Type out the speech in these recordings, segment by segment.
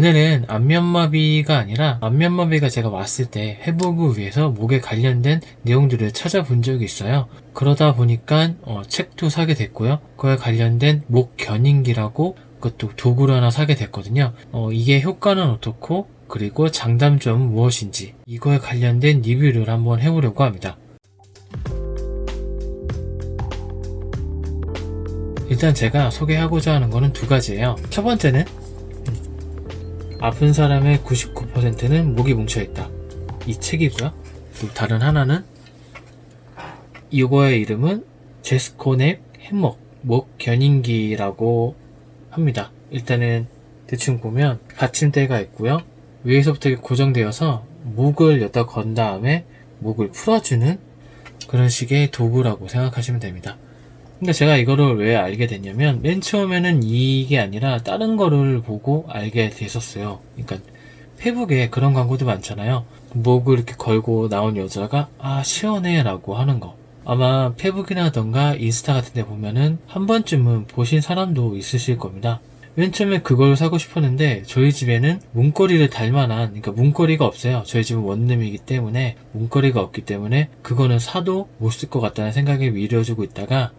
오늘은 안면마비가 아니라 안면마비가 제가 왔을 때 회복을 위해서 목에 관련된 내용들을 찾아본 적이 있어요. 그러다 보니까 책도 사게 됐고요. 그에 관련된 목 견인기라고 그것도 도구를 하나 사게 됐거든요. 이게 효과는 어떻고 그리고 장단점은 무엇인지 이거에 관련된 리뷰를 한번 해보려고 합니다. 일단 제가 소개하고자 하는 거는 두 가지예요. 첫 번째는 아픈 사람의 99%는 목이 뭉쳐있다. 이 책이고요. 그리고 다른 하나는 이거의 이름은 제스코넥 햄목 목 견인기라고 합니다. 일단은 대충 보면 받침대가 있고요. 위에서부터 이렇게 고정되어서 목을 여기다 건 다음에 목을 풀어주는 그런 식의 도구라고 생각하시면 됩니다. 근데 제가 이거를 왜 알게 됐냐면 맨 처음에는 이게 아니라 다른 거를 보고 알게 됐었어요. 그러니까 페북에 그런 광고도 많잖아요. 목을 이렇게 걸고 나온 여자가 시원해 라고 하는 거. 아마 페북이라던가 인스타 같은 데 보면은 한 번쯤은 보신 사람도 있으실 겁니다. 맨 처음에 그걸 사고 싶었는데 저희 집에는 문고리를 달만한, 그러니까 문고리가 없어요. 저희 집은 원룸이기 때문에 문고리가 없기 때문에 그거는 사도 못 쓸 것 같다는 생각에 미뤄주고 있다가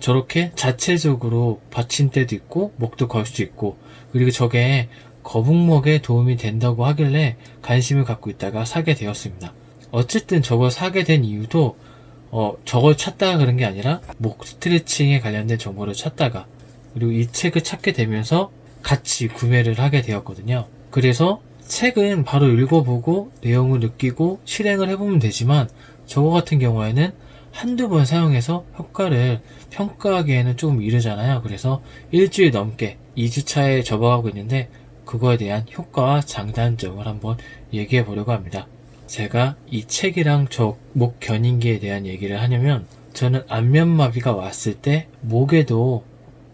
저렇게 자체적으로 받침대도 있고 목도 걸 수 있고 그리고 저게 거북목에 도움이 된다고 하길래 관심을 갖고 있다가 사게 되었습니다. 어쨌든 저걸 사게 된 이유도 저걸 찾다가 그런 게 아니라 목 스트레칭에 관련된 정보를 찾다가 그리고 이 책을 찾게 되면서 같이 구매를 하게 되었거든요. 그래서 책은 바로 읽어보고 내용을 느끼고 실행을 해보면 되지만 저거 같은 경우에는 한두 번 사용해서 효과를 평가하기에는 조금 이르잖아요. 그래서 일주일 넘게 2주차에 접어가고 있는데 그거에 대한 효과와 장단점을 한번 얘기해 보려고 합니다. 제가 이 책이랑 저 목 견인기에 대한 얘기를 하냐면 저는 안면마비가 왔을 때 목에도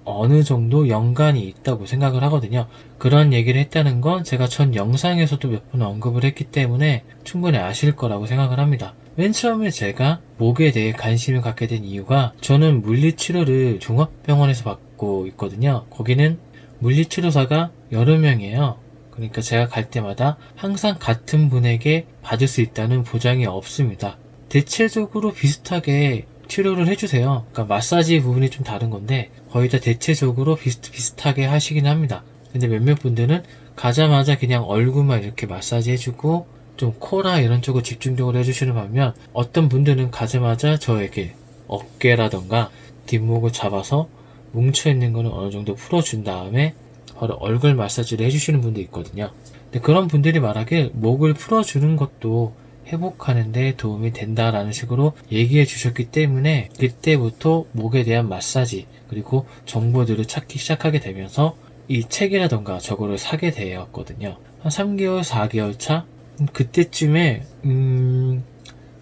어느 정도 연관이 있다고 생각을 하거든요. 그런 얘기를 했다는 건 제가 전 영상에서도 몇 번 언급을 했기 때문에 충분히 아실 거라고 생각을 합니다. 맨 처음에 제가 목에 대해 관심을 갖게 된 이유가 저는 물리치료를 종합병원에서 받고 있거든요. 거기는 물리치료사가 여러 명이에요. 그러니까 제가 갈 때마다 항상 같은 분에게 받을 수 있다는 보장이 없습니다. 대체적으로 비슷하게 치료를 해주세요. 그러니까 마사지 부분이 좀 다른 건데 거의 다 대체적으로 비슷하게 하시긴 합니다. 근데 몇몇 분들은 가자마자 그냥 얼굴만 이렇게 마사지 해주고 좀 코나 이런 쪽을 집중적으로 해주시는 반면 어떤 분들은 가자마자 저에게 어깨라던가 뒷목을 잡아서 뭉쳐있는 거는 어느 정도 풀어준 다음에 바로 얼굴 마사지를 해주시는 분도 있거든요. 근데 그런 분들이 말하길 목을 풀어주는 것도 회복하는 데 도움이 된다라는 식으로 얘기해 주셨기 때문에 그때부터 목에 대한 마사지 그리고 정보들을 찾기 시작하게 되면서 이 책이라던가 저거를 사게 되었거든요. 한 3개월, 4개월 차? 그때쯤에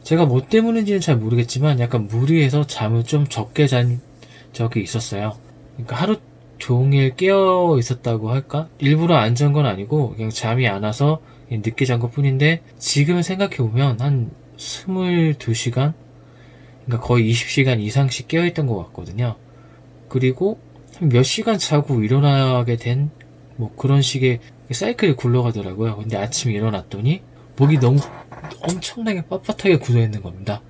제가 뭐 때문인지는 잘 모르겠지만 약간 무리해서 잠을 좀 적게 잔 적이 있었어요. 그러니까 하루 종일 깨어 있었다고 할까? 일부러 안 잔 건 아니고 그냥 잠이 안 와서 늦게 잔 것 뿐인데 지금 생각해보면 한 22시간? 그러니까 거의 20시간 이상씩 깨어있던 것 같거든요. 그리고 몇 시간 자고 일어나게 된 뭐 그런 식의 사이클이 굴러가더라고요. 근데 아침에 일어났더니 목이 너무 엄청나게 빳빳하게 굳어있는 겁니다.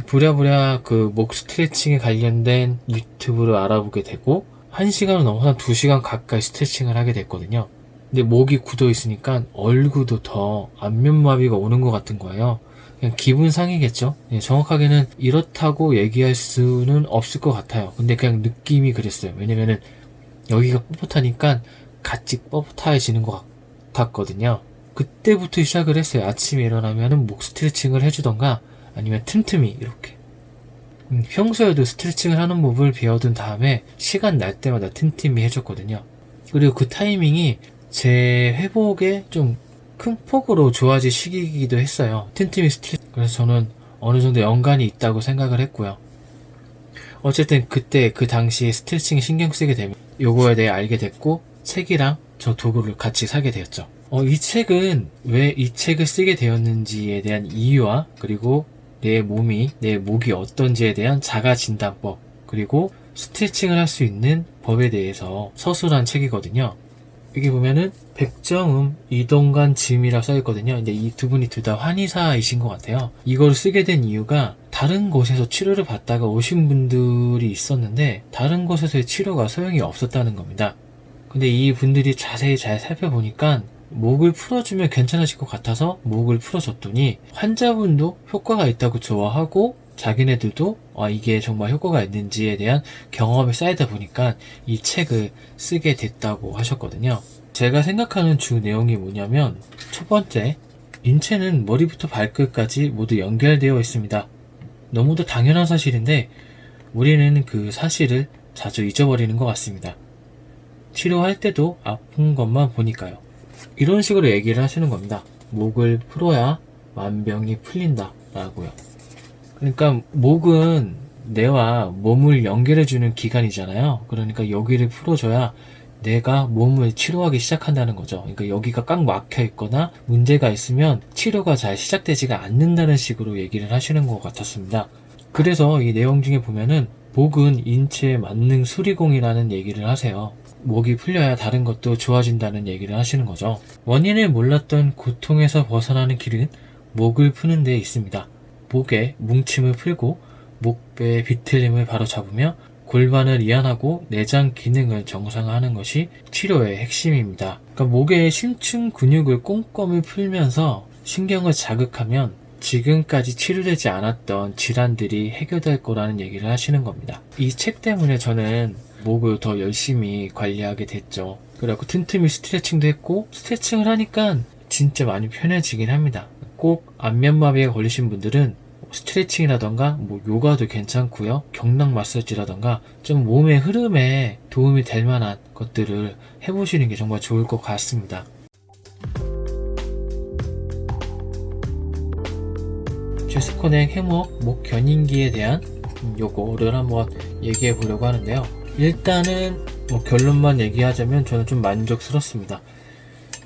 부랴부랴 그 목 스트레칭에 관련된 유튜브를 알아보게 되고 1시간은 넘어서 한 2시간 가까이 스트레칭을 하게 됐거든요. 근데 목이 굳어 있으니까 얼굴도 더 안면마비가 오는 것 같은 거예요. 그냥 기분상이겠죠. 정확하게는 이렇다고 얘기할 수는 없을 것 같아요. 근데 그냥 느낌이 그랬어요. 왜냐면은 여기가 뻣뻣하니까 같이 뻣뻣해지는 것 같았거든요. 그때부터 시작을 했어요. 아침에 일어나면은 목 스트레칭을 해주던가 아니면 틈틈이 이렇게 평소에도 스트레칭을 하는 법을 배워둔 다음에 시간 날 때마다 틈틈이 해줬거든요. 그리고 그 타이밍이 제 회복에 좀 큰 폭으로 좋아질 시기이기도 했어요. 틈틈이 스트레칭. 그래서 저는 어느 정도 연관이 있다고 생각을 했고요. 어쨌든 그때 그 당시에 스트레칭에 신경 쓰게 되면 요거에 대해 알게 됐고 책이랑 저 도구를 같이 사게 되었죠. 이 책은 왜 이 책을 쓰게 되었는지에 대한 이유와 그리고 내 목이 어떤지에 대한 자가진단법 그리고 스트레칭을 할 수 있는 법에 대해서 서술한 책이거든요. 여기 보면은 백정음, 이동관 짐이라 써있거든요. 근데 이 두 분이 둘 다 한의사이신 것 같아요. 이걸 쓰게 된 이유가 다른 곳에서 치료를 받다가 오신 분들이 있었는데 다른 곳에서의 치료가 소용이 없었다는 겁니다. 근데 이 분들이 자세히 잘 살펴보니까 목을 풀어주면 괜찮아질 것 같아서 목을 풀어줬더니 환자분도 효과가 있다고 좋아하고 자기네들도 이게 정말 효과가 있는지에 대한 경험이 쌓이다 보니까 이 책을 쓰게 됐다고 하셨거든요. 제가 생각하는 주 내용이 뭐냐면, 첫 번째, 인체는 머리부터 발끝까지 모두 연결되어 있습니다. 너무도 당연한 사실인데 우리는 그 사실을 자주 잊어버리는 것 같습니다. 치료할 때도 아픈 것만 보니까요. 이런 식으로 얘기를 하시는 겁니다. 목을 풀어야 만병이 풀린다 라고요. 그러니까 목은 뇌와 몸을 연결해주는 기관이잖아요. 그러니까 여기를 풀어줘야 내가 몸을 치료하기 시작한다는 거죠. 그러니까 여기가 꽉 막혀 있거나 문제가 있으면 치료가 잘 시작되지가 않는다는 식으로 얘기를 하시는 것 같았습니다. 그래서 이 내용 중에 보면은 목은 인체의 만능 수리공이라는 얘기를 하세요. 목이 풀려야 다른 것도 좋아진다는 얘기를 하시는 거죠. 원인을 몰랐던 고통에서 벗어나는 길은 목을 푸는 데 있습니다. 목의 뭉침을 풀고 목배의 비틀림을 바로잡으며 골반을 이완하고 내장 기능을 정상화하는 것이 치료의 핵심입니다. 그러니까 목의 심층 근육을 꼼꼼히 풀면서 신경을 자극하면 지금까지 치료되지 않았던 질환들이 해결될 거라는 얘기를 하시는 겁니다. 이 책 때문에 저는 목을 더 열심히 관리하게 됐죠. 그래갖고 틈틈이 스트레칭도 했고, 스트레칭을 하니까 진짜 많이 편해지긴 합니다. 꼭 안면마비에 걸리신 분들은 스트레칭이라던가 요가도 괜찮고요. 경락 마사지라던가 좀 몸의 흐름에 도움이 될 만한 것들을 해보시는 게 정말 좋을 것 같습니다. 제스코넥 해목 목 견인기에 대한 요거를 한번 얘기해 보려고 하는데요. 일단은 결론만 얘기하자면 저는 좀 만족스럽습니다.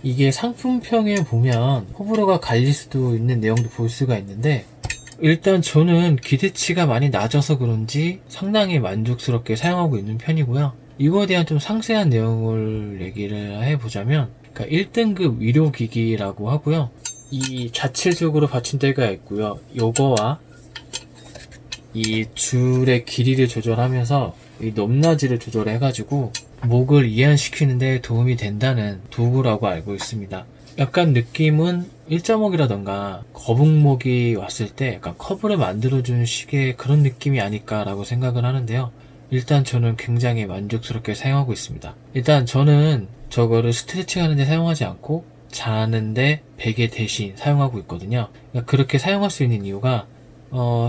이게 상품평에 보면 호불호가 갈릴 수도 있는 내용도 볼 수가 있는데, 일단 저는 기대치가 많이 낮아서 그런지 상당히 만족스럽게 사용하고 있는 편이고요. 이거에 대한 좀 상세한 내용을 얘기를 해보자면, 그러니까 1등급 의료기기라고 하고요. 이 자체적으로 받침대가 있고요. 요거와 이 줄의 길이를 조절하면서 이 높낮이를 조절해가지고 목을 이완시키는 데 도움이 된다는 도구라고 알고 있습니다. 약간 느낌은 일자목이라던가 거북목이 왔을 때 약간 커브를 만들어주는 식의 그런 느낌이 아닐까라고 생각을 하는데요. 일단 저는 굉장히 만족스럽게 사용하고 있습니다. 일단 저는 저거를 스트레칭 하는데 사용하지 않고 자는데 베개 대신 사용하고 있거든요. 그러니까 그렇게 사용할 수 있는 이유가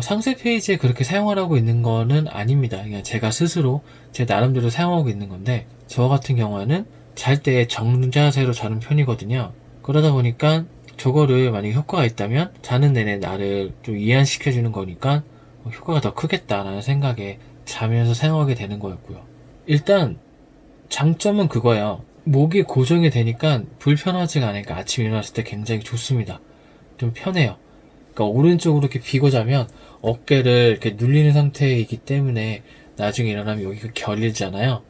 상세 페이지에 그렇게 사용하라고 있는 거는 아닙니다. 그냥 제가 스스로 제 나름대로 사용하고 있는 건데, 저 같은 경우에는 잘 때 정자세로 자는 편이거든요. 그러다 보니까 저거를 만약에 효과가 있다면 자는 내내 나를 좀 이완시켜주는 거니까 효과가 더 크겠다라는 생각에 자면서 사용하게 되는 거였고요. 일단 장점은 그거예요. 목이 고정이 되니까 불편하지가 않으니까 아침에 일어났을 때 굉장히 좋습니다. 좀 편해요. 그러니까 오른쪽으로 이렇게 비고 자면 어깨를 이렇게 눌리는 상태이기 때문에 나중에 일어나면 여기가 결리잖아요.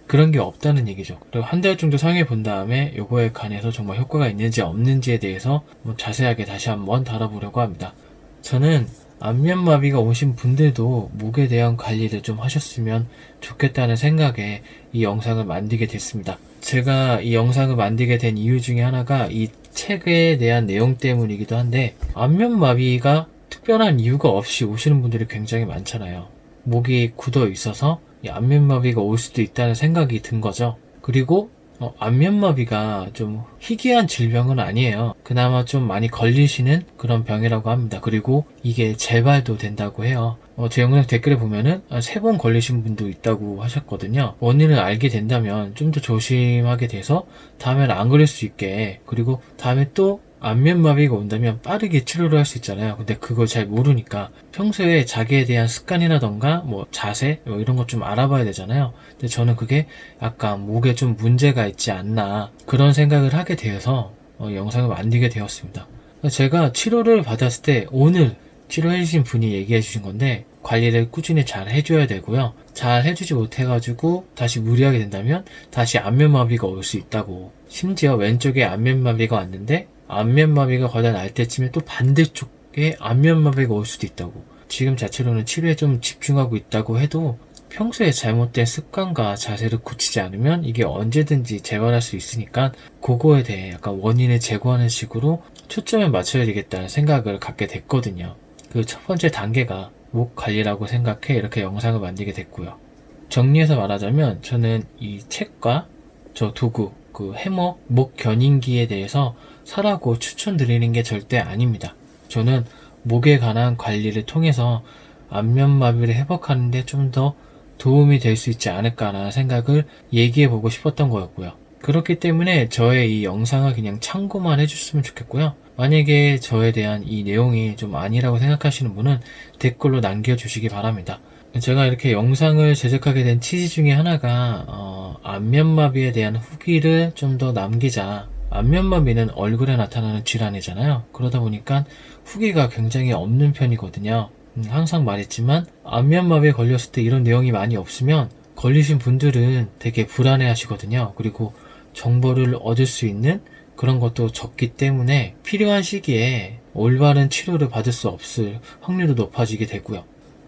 그런 게 없다는 얘기죠. 그리고 한 달 정도 사용해 본 다음에 요거에 관해서 정말 효과가 있는지 없는지에 대해서 자세하게 다시 한번 다뤄보려고 합니다. 저는 안면마비가 오신 분들도 목에 대한 관리를 좀 하셨으면 좋겠다는 생각에 이 영상을 만들게 됐습니다. 제가 이 영상을 만들게 된 이유 중에 하나가 이 책에 대한 내용 때문이기도 한데, 안면마비가 특별한 이유가 없이 오시는 분들이 굉장히 많잖아요. 목이 굳어 있어서 이 안면마비가 올 수도 있다는 생각이 든 거죠. 그리고 안면마비가 좀 희귀한 질병은 아니에요. 그나마 좀 많이 걸리시는 그런 병이라고 합니다. 그리고 이게 재발도 된다고 해요. 제 영상 댓글에 보면은 3번 걸리신 분도 있다고 하셨거든요. 원인을 알게 된다면 좀 더 조심하게 돼서 다음에는 안 걸릴 수 있게, 그리고 다음에 또 안면마비가 온다면 빠르게 치료를 할 수 있잖아요. 근데 그걸 잘 모르니까 평소에 자기에 대한 습관이라던가 자세 이런 것 좀 알아봐야 되잖아요. 근데 저는 그게 약간 목에 좀 문제가 있지 않나 그런 생각을 하게 되어서 영상을 만들게 되었습니다. 제가 치료를 받았을 때 오늘 치료해주신 분이 얘기해 주신 건데, 관리를 꾸준히 잘 해줘야 되고요. 잘 해주지 못해가지고 다시 무리하게 된다면 다시 안면마비가 올 수 있다고. 심지어 왼쪽에 안면마비가 왔는데 안면마비가 거의 날 때쯤에 또 반대쪽에 안면마비가 올 수도 있다고. 지금 자체로는 치료에 좀 집중하고 있다고 해도 평소에 잘못된 습관과 자세를 고치지 않으면 이게 언제든지 재발할 수 있으니까 그거에 대해 약간 원인을 제거하는 식으로 초점을 맞춰야 되겠다는 생각을 갖게 됐거든요. 그 첫 번째 단계가 목 관리라고 생각해 이렇게 영상을 만들게 됐고요. 정리해서 말하자면 저는 이 책과 저 도구, 그 해머, 목 견인기에 대해서 사라고 추천드리는 게 절대 아닙니다. 저는 목에 관한 관리를 통해서 안면마비를 회복하는데 좀 더 도움이 될 수 있지 않을까라는 생각을 얘기해보고 싶었던 거였고요. 그렇기 때문에 저의 이 영상을 그냥 참고만 해주셨으면 좋겠고요. 만약에 저에 대한 이 내용이 좀 아니라고 생각하시는 분은 댓글로 남겨주시기 바랍니다. 제가 이렇게 영상을 제작하게 된 취지 중에 하나가 안면마비에 대한 후기를 좀 더 남기자. 안면마비는 얼굴에 나타나는 질환이잖아요. 그러다 보니까 후기가 굉장히 없는 편이거든요. 항상 말했지만 안면마비에 걸렸을 때 이런 내용이 많이 없으면 걸리신 분들은 되게 불안해 하시거든요. 그리고 정보를 얻을 수 있는 그런 것도 적기 때문에 필요한 시기에 올바른 치료를 받을 수 없을 확률도 높아지게 되고요.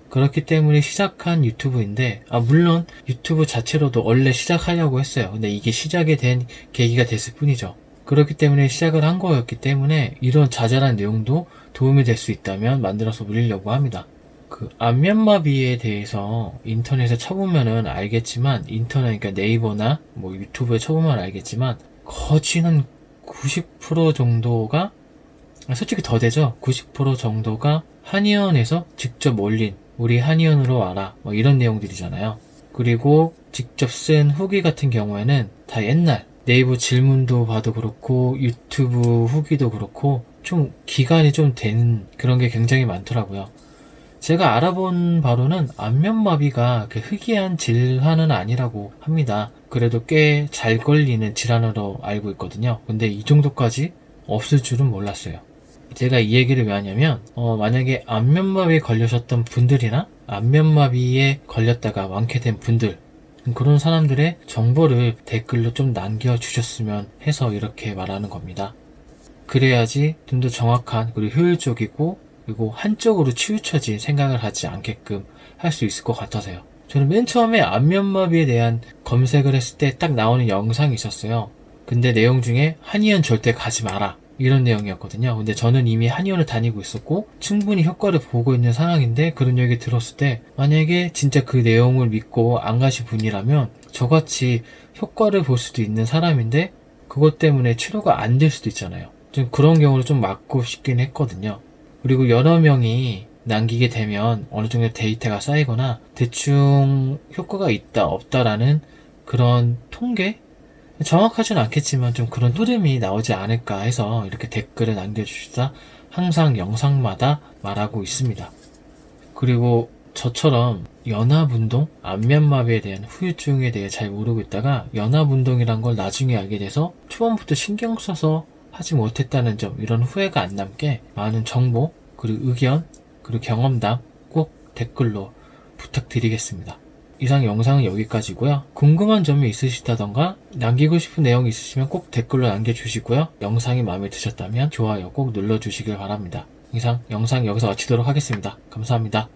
그렇기 때문에 시작한 유튜브인데 물론 유튜브 자체로도 원래 시작하려고 했어요. 근데 이게 시작이 된 계기가 됐을 뿐이죠. 그렇기 때문에 시작을 한 거였기 때문에 이런 자잘한 내용도 도움이 될 수 있다면 만들어서 올리려고 합니다. 그 안면마비에 대해서 인터넷에 쳐보면은 알겠지만 그러니까 네이버나 뭐 유튜브에 쳐보면 알겠지만 거의 한 90% 정도가 솔직히 더 되죠. 90% 정도가 한의원에서 직접 올린 우리 한의원으로 와라 뭐 이런 내용들이잖아요. 그리고 직접 쓴 후기 같은 경우에는 다 옛날 네이버 질문도 봐도 그렇고 유튜브 후기도 그렇고 좀 기간이 좀 된 그런 게 굉장히 많더라고요. 제가 알아본 바로는 안면마비가 그 희귀한 질환은 아니라고 합니다. 그래도 꽤 잘 걸리는 질환으로 알고 있거든요. 근데 이 정도까지 없을 줄은 몰랐어요. 제가 이 얘기를 왜 하냐면 만약에 안면마비에 걸리셨던 분들이나 안면마비에 걸렸다가 완쾌된 분들 그런 사람들의 정보를 댓글로 좀 남겨주셨으면 해서 이렇게 말하는 겁니다. 그래야지 좀 더 정확한 그리고 효율적이고 그리고 한쪽으로 치우쳐진 생각을 하지 않게끔 할 수 있을 것 같아서요. 저는 맨 처음에 안면마비에 대한 검색을 했을 때 딱 나오는 영상이 있었어요. 근데 내용 중에 한의원 절대 가지 마라 이런 내용이었거든요. 근데 저는 이미 한의원을 다니고 있었고 충분히 효과를 보고 있는 상황인데 그런 얘기 들었을 때 만약에 진짜 그 내용을 믿고 안 가신 분이라면 저같이 효과를 볼 수도 있는 사람인데 그것 때문에 치료가 안 될 수도 있잖아요. 좀 그런 경우를 좀 막고 싶긴 했거든요. 그리고 여러 명이 남기게 되면 어느 정도 데이터가 쌓이거나 대충 효과가 있다 없다라는 그런 통계? 정확하진 않겠지만 좀 그런 흐름이 나오지 않을까 해서 이렇게 댓글을 남겨주시다 항상 영상마다 말하고 있습니다. 그리고 저처럼 연합운동, 안면마비에 대한 후유증에 대해 잘 모르고 있다가 연합운동이란 걸 나중에 알게 돼서 초반부터 신경 써서 하지 못했다는 점 이런 후회가 안 남게 많은 정보 그리고 의견 그리고 경험담 꼭 댓글로 부탁드리겠습니다. 이상 영상은 여기까지고요. 궁금한 점이 있으시다던가 남기고 싶은 내용이 있으시면 꼭 댓글로 남겨주시고요. 영상이 마음에 드셨다면 좋아요 꼭 눌러주시길 바랍니다. 이상 영상 여기서 마치도록 하겠습니다. 감사합니다.